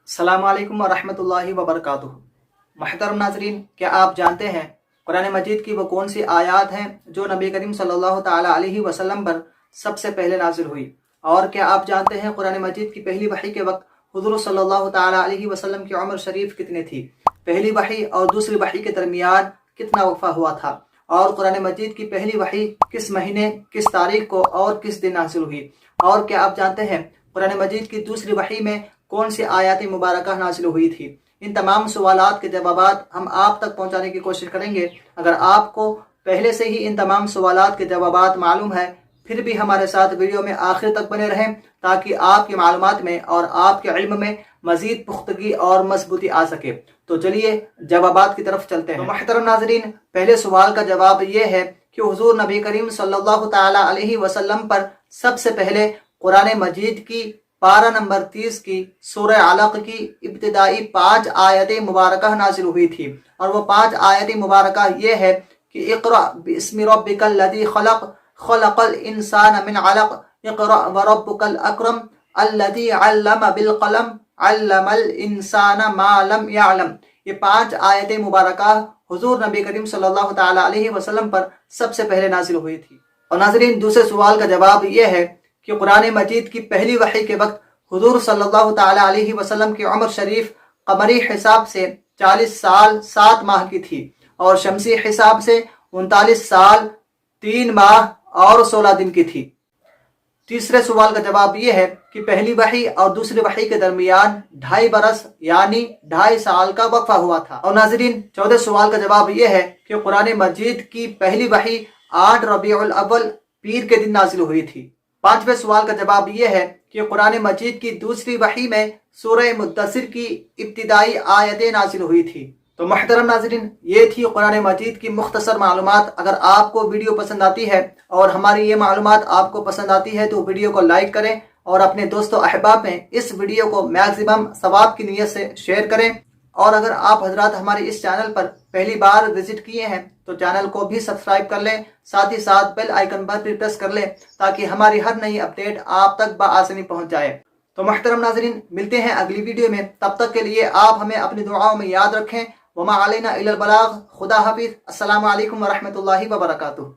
अस्सलामु अलैकुम वरहमतुल्लाहि वबरकातुहू। महतरम नाजरीन, क्या आप जानते हैं कुरान मजीद की वो कौन सी आयत हैं जो नबी करीम सल्लल्लाहु ताला अलैहि वसल्लम पर सबसे पहले नाजिल हुई? और क्या आप जानते हैं कुरान मजीद की पहली वही के वक्त हुज़ूर सल्लल्लाहु ताला अलैहि वसल्लम की उम्र शरीफ कितनी थी? पहली वही और दूसरी वही के दरमियान कितना वक्फा हुआ था? और कुरान मजीद की पहली वही किस महीने, किस तारीख को और किस दिन नाजिल हुई? और क्या आप जानते हैं कुरान मजीद की दूसरी वही में कौन सी आयत मुबारक नाजिल हुई थी? इन तमाम सवालात के जवाबात हम आप तक पहुंचाने की कोशिश करेंगे। अगर आपको पहले से ही इन तमाम सवालात के जवाबात मालूम है, फिर भी हमारे साथ वीडियो में आखिर तक बने रहें ताकि आपकी मालूमात में और आपके इल्म में मजीद पुख्तगी और मजबूती आ सके। तो चलिए जवाबात की तरफ चलते हैं। तो महतरम नाजरीन, पहले सवाल का जवाब ये है कि हुजूर नबी करीम सल्लल्लाहु ताला अलैहि वसल्लम पर सबसे पहले कुरान मजीद की पारा नंबर 30 की सूरह अलक की इब्तिदाई 5 आयतें मुबारक नाजिल हुई थी। और वो 5 आयतें मुबारक ये है कि इक़रा बिस्मि रब्बिकल लज़ी खलक़ खलक़ल इंसान मिन अलक़ इक़रा व रब्बुकल अकरम अल्लज़ी अल्लम बिल क़लम अल्लमल इंसान मा लम यअलम। ये 5 आयतें मुबारक हुजूर नबी करीम सल्लल्लाहु ताला अलैहि वसल्लम पर सबसे पहले नाजिल हुई थी। और नाज़रीन, दूसरे सवाल का जवाब ये है कि कुरान मजीद की पहली वही के वक्त हुजूर सल्लल्लाहु ताला अलैहि वसल्लम की उम्र शरीफ कमरी हिसाब से 40 साल 7 माह की थी और शमसी हिसाब से 39 साल 3 माह और 16 दिन की थी। तीसरे सवाल का जवाब यह है कि पहली वही और दूसरी वही के दरमियान 2.5 बरस यानी 2.5 साल का वक्फा हुआ था। और नाजरीन, चौथे सवाल का जवाब यह है कि कुरान मजीद की पहली वही 8 रबीउल अव्वल पीर के दिन नाजिल हुई थी। पांचवें सवाल का जवाब यह है कि कुरान मजीद की दूसरी वही में सूरह मुद्दसिर की इब्तिदाई आयतें नाजिल हुई थी। तो महतरम नाज़रीन, ये थी कुरान मजीद की मुख्तसर मालूमात। अगर आपको वीडियो पसंद आती है और हमारी ये मालूमात आपको पसंद आती है तो वीडियो को लाइक करें और अपने दोस्तों अहबाब में इस वीडियो को मैक्सिमम सवाब की नीयत से शेयर करें। और अगर आप हजरात हमारे इस चैनल पर पहली बार विजिट किए हैं तो चैनल को भी सब्सक्राइब कर लें, साथ ही साथ बेल आइकन पर भी प्रेस कर लें ताकि हमारी हर नई अपडेट आप तक बआसानी पहुंच जाए। तो महतरम नाज़रीन, मिलते हैं अगली वीडियो में। तब तक के लिए आप हमें अपनी दुआओं में याद रखें। वमा अलैना इल्लल बलाग। खुदा हाफिज़। अस्सलामु अलैकुम वरहमतुल्लाहि वबरकातुहू।